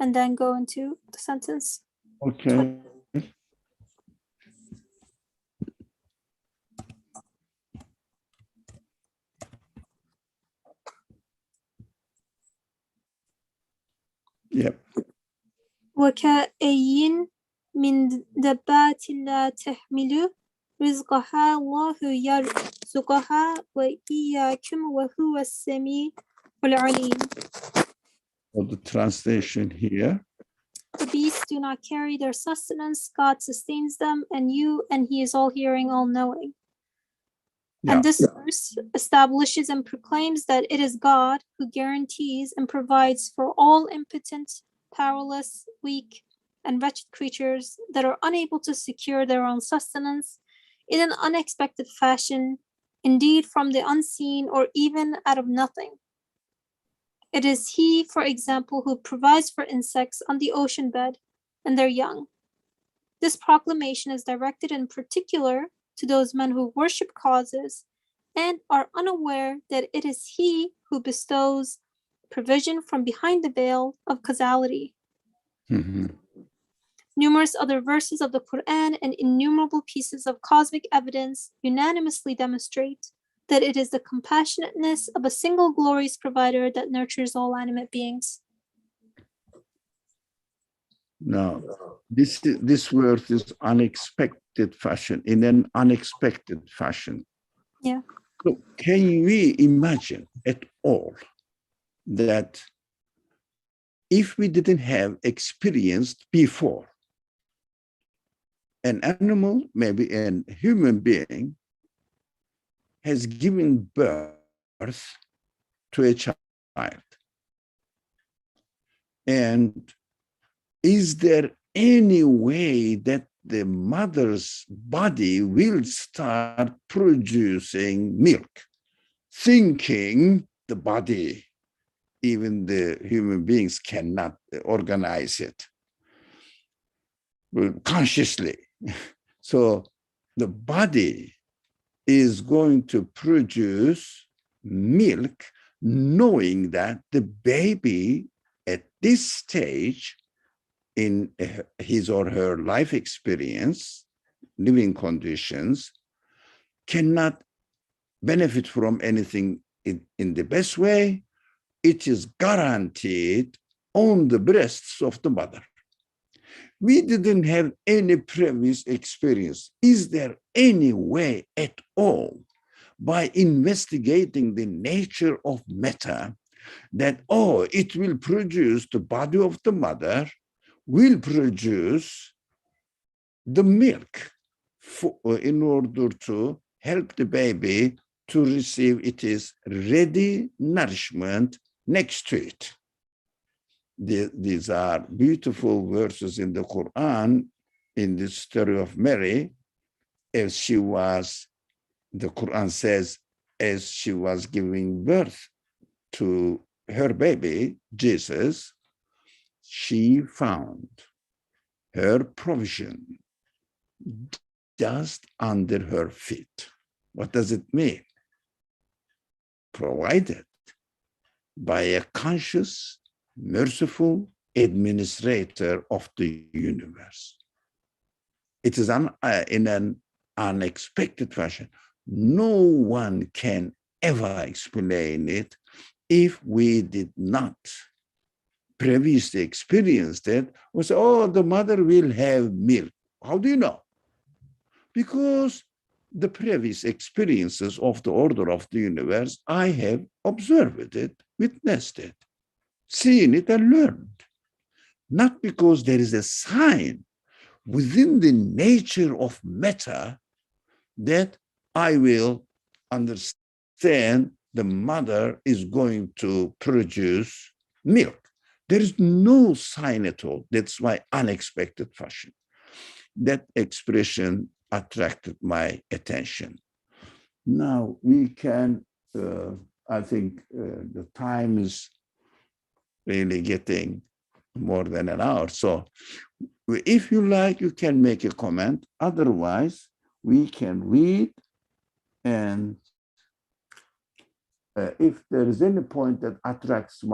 Speaker 2: and then go into the sentence.
Speaker 1: Okay. Yep.
Speaker 2: وكأين من دبات لا تحمل رزقها الله يرزقها وإياكم وهو السميع العليم.
Speaker 1: For the translation here.
Speaker 2: The beasts do not carry their sustenance, God sustains them, and He is all hearing, all knowing.
Speaker 1: Yeah.
Speaker 2: And this verse establishes and proclaims that it is God who guarantees and provides for all impotent, powerless, weak, and wretched creatures that are unable to secure their own sustenance in an unexpected fashion, indeed from the unseen or even out of nothing. It is He, for example, who provides for insects on the ocean bed and their young. This proclamation is directed in particular to those men who worship causes and are unaware that it is He who bestows provision from behind the veil of causality.
Speaker 1: Mm-hmm.
Speaker 2: Numerous other verses of the Quran and innumerable pieces of cosmic evidence unanimously demonstrate that it is the compassionateness of a single glorious provider that nurtures all animate beings.
Speaker 1: Now, this word is unexpected fashion, in an unexpected fashion.
Speaker 2: Yeah.
Speaker 1: So can we imagine at all that if we didn't have experienced before, an animal, maybe a human being, has given birth to a child? And is there any way that the mother's body will start producing milk, thinking the body, even the human beings cannot organize it consciously? So the body is going to produce milk, knowing that the baby at this stage in his or her life experience, living conditions, cannot benefit from anything in the best way. It is guaranteed on the breasts of the mother. We didn't have any previous experience. Is there any way at all, by investigating the nature of matter, that, oh, it will produce, the body of the mother will produce the milk in order to help the baby to receive its ready nourishment next to it? These are beautiful verses in the Quran, in the story of Mary, as she was, the Quran says, as she was giving birth to her baby, Jesus, she found her provision just under her feet. What does it mean? Provided by a conscious, merciful administrator of the universe. It is in an unexpected fashion. No one can ever explain it if we did not previously experience it. We say, oh, the mother will have milk. How do you know? Because the previous experiences of the order of the universe, I have observed it, witnessed it, seen it, and learned. Not because there is a sign within the nature of matter that I will understand the mother is going to produce milk. There is no sign at all. That's why unexpected fashion. That expression attracted my attention. Now we can, I think the time is really getting more than an hour. So if you like, you can make a comment. Otherwise, we can read, and if there is any point that attracts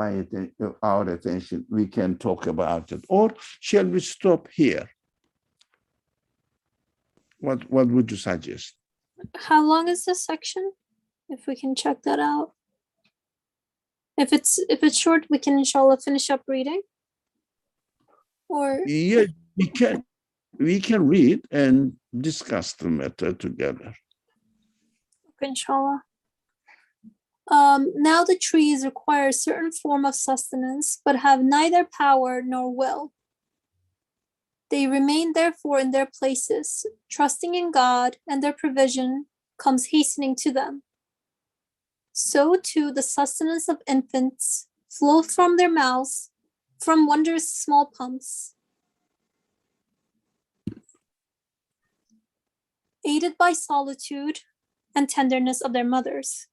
Speaker 1: our attention, we can talk about it. Or shall we stop here? What would you suggest?
Speaker 2: How long is this section? If we can check that out. If it's short, we can inshallah finish up reading. Or
Speaker 1: yeah, we can read and discuss the matter together.
Speaker 2: Okay, inshallah. Now the trees require a certain form of sustenance, but have neither power nor will. They remain therefore in their places, trusting in God, and their provision comes hastening to them. So too the sustenance of infants flows from their mouths, from wondrous small pumps. Aided by solitude and tenderness of their mothers.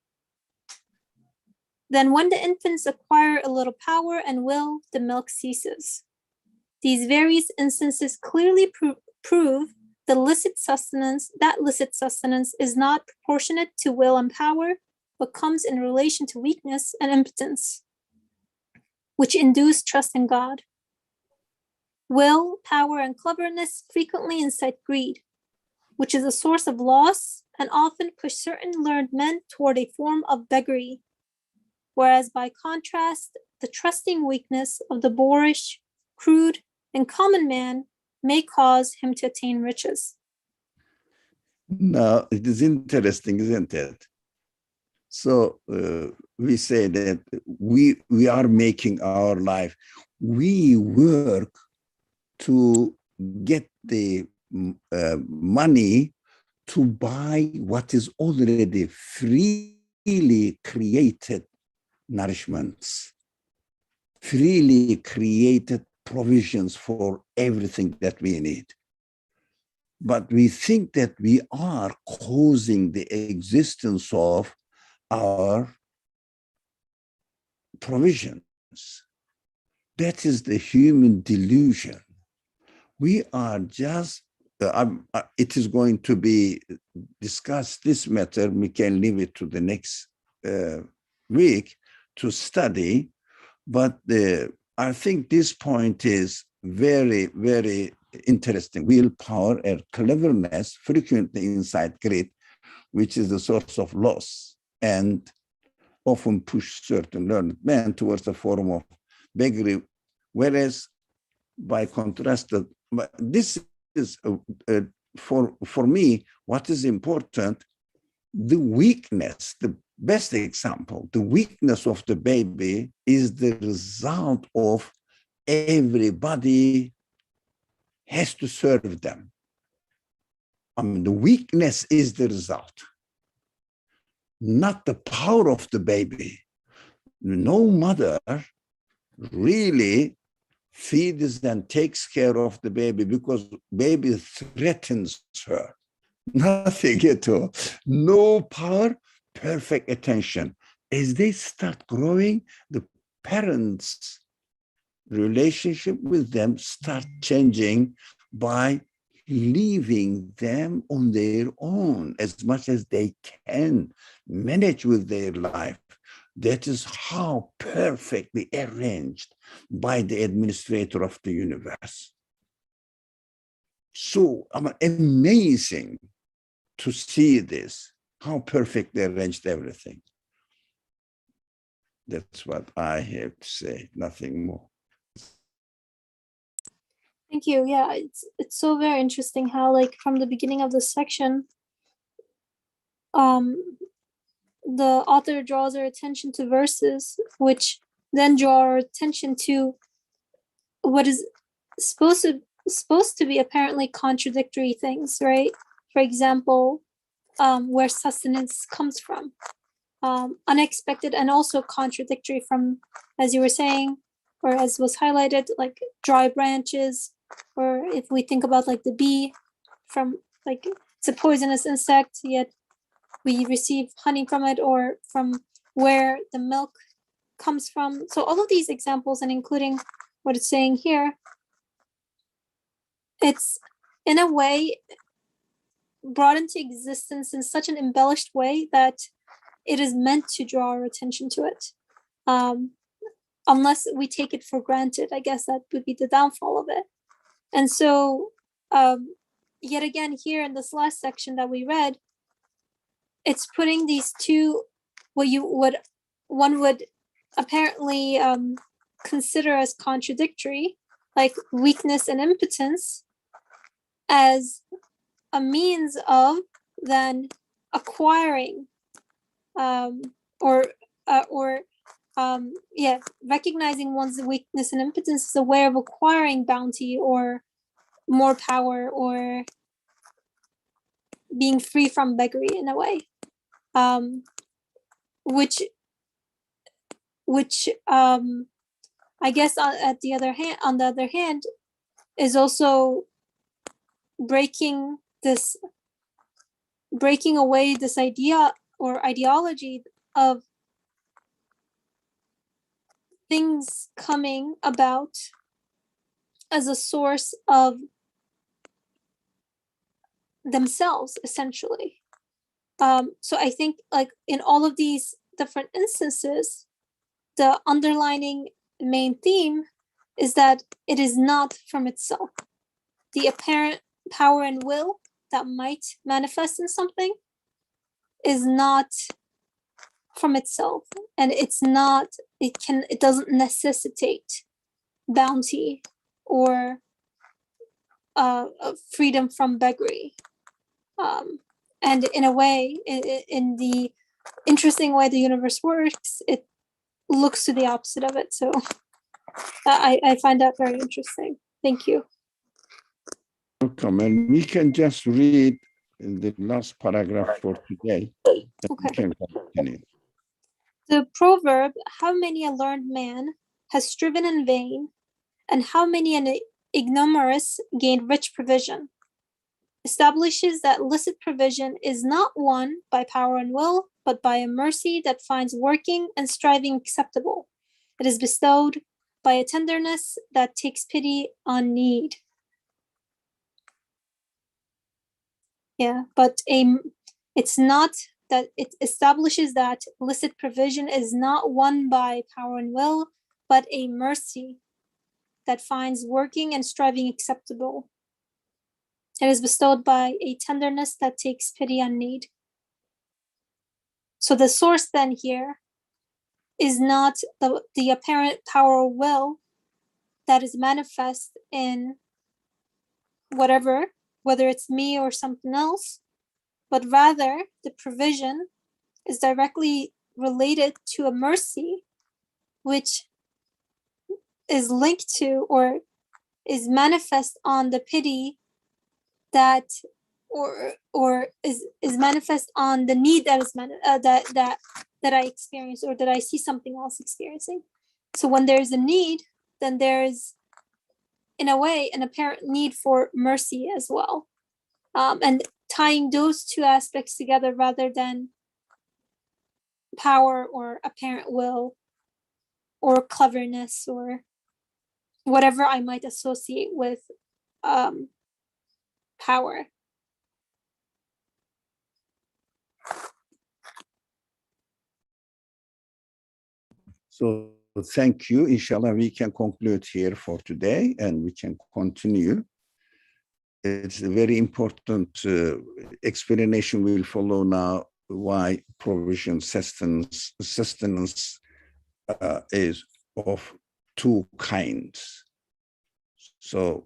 Speaker 2: Then when the infants acquire a little power and will, the milk ceases. These various instances clearly prove that licit sustenance is not proportionate to will and power, but comes in relation to weakness and impotence, which induce trust in God. Will, power, and cleverness frequently incite greed, which is a source of loss and often push certain learned men toward a form of beggary, whereas by contrast, the trusting weakness of the boorish, crude, and common man may cause him to attain riches.
Speaker 1: Now, it is interesting, isn't it? So we say that we are making our life. We work to get the money to buy what is already freely created nourishments, freely created provisions for everything that we need. But we think that we are causing the existence of our provisions. That is the human delusion. We are just, it is going to be discussed, this matter, we can leave it to the next week to study, but I think this point is very, very interesting. Willpower and cleverness frequently incite greed, which is the source of loss, and often push certain learned men towards a form of beggary, whereas by contrast, this is for me, what is important, the weakness, the best example, the weakness of the baby is the result of everybody has to serve them. I mean, the weakness is the result, not the power of the baby. No mother really feeds and takes care of the baby because baby threatens her. Nothing at all. No power, perfect attention. As they start growing, the parents' relationship with them start changing by leaving them on their own as much as they can manage with their life. That is how perfectly arranged by the administrator of the universe. So amazing to see this, how perfectly arranged everything. That's what I have to say, nothing more.
Speaker 2: Thank you. Yeah, it's so very interesting how, like, from the beginning of this section, the author draws our attention to verses, which then draw our attention to what is supposed to be apparently contradictory things, right? For example, where sustenance comes from, unexpected and also contradictory from, as you were saying, or as was highlighted, like dry branches, or if we think about like the bee, from like it's a poisonous insect, yet we receive honey from it, or from where the milk comes from. So all of these examples, and including what it's saying here, it's in a way brought into existence in such an embellished way that it is meant to draw our attention to it. Unless we take it for granted, I guess that would be the downfall of it. And so, yet again, here in this last section that we read, it's putting these two, what one would apparently consider as contradictory, like weakness and impotence, as a means of then acquiring, recognizing one's weakness and impotence as a way of acquiring bounty or more power or being free from beggary in a way, which I guess on the other hand, is also breaking away this idea or ideology of things coming about as a source of themselves, essentially. So I think, like, in all of these different instances, the underlining main theme is that it is not from itself. The apparent power and will that might manifest in something is not from itself, and it doesn't necessitate bounty or freedom from beggary. And in a way, in the interesting way the universe works, it looks to the opposite of it. So I find that very interesting. Thank you.
Speaker 1: Welcome. And we can just read the last paragraph for today.
Speaker 2: Okay.
Speaker 1: We can continue.
Speaker 2: The proverb, how many a learned man has striven in vain, and how many an ignominious gained rich provision, establishes that licit provision is not won by power and will, but by a mercy that finds working and striving acceptable. It is bestowed by a tenderness that takes pity on need. Yeah, but it's not that it establishes that licit provision is not won by power and will, but a mercy that finds working and striving acceptable. It is bestowed by a tenderness that takes pity on need. So the source then here is not the apparent power or will that is manifest in whatever, whether it's me or something else, but rather the provision is directly related to a mercy which is linked to or is manifest on the pity that or is manifest on the need that is that I experience or that I see something else experiencing. So when there's a need, then there is, in a way, an apparent need for mercy as well. And tying those two aspects together rather than power or apparent will or cleverness or whatever I might associate with power.
Speaker 1: So thank you. Inshallah, we can conclude here for today and we can continue. It's a very important explanation will follow now why provision sustenance is of two kinds. So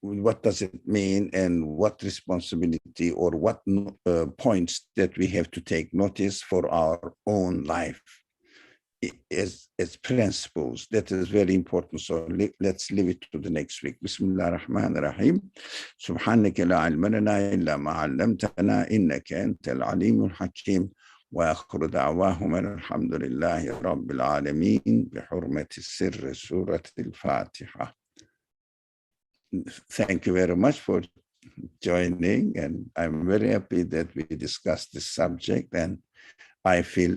Speaker 1: what does it mean and what responsibility or what points that we have to take notice for our own life as principles. That is very important. So let's leave it to the next week. Bismillah ar-Rahman ar-Rahim. Subhanaka la ilma lana illa ma 'allamtana innaka antal alimul hakim. وآخر دعواهم الحمد لله رب العالمين بحرمة سر سورة الفاتحة. Thank you very much for joining, and I'm very happy that we discussed this subject, and I feel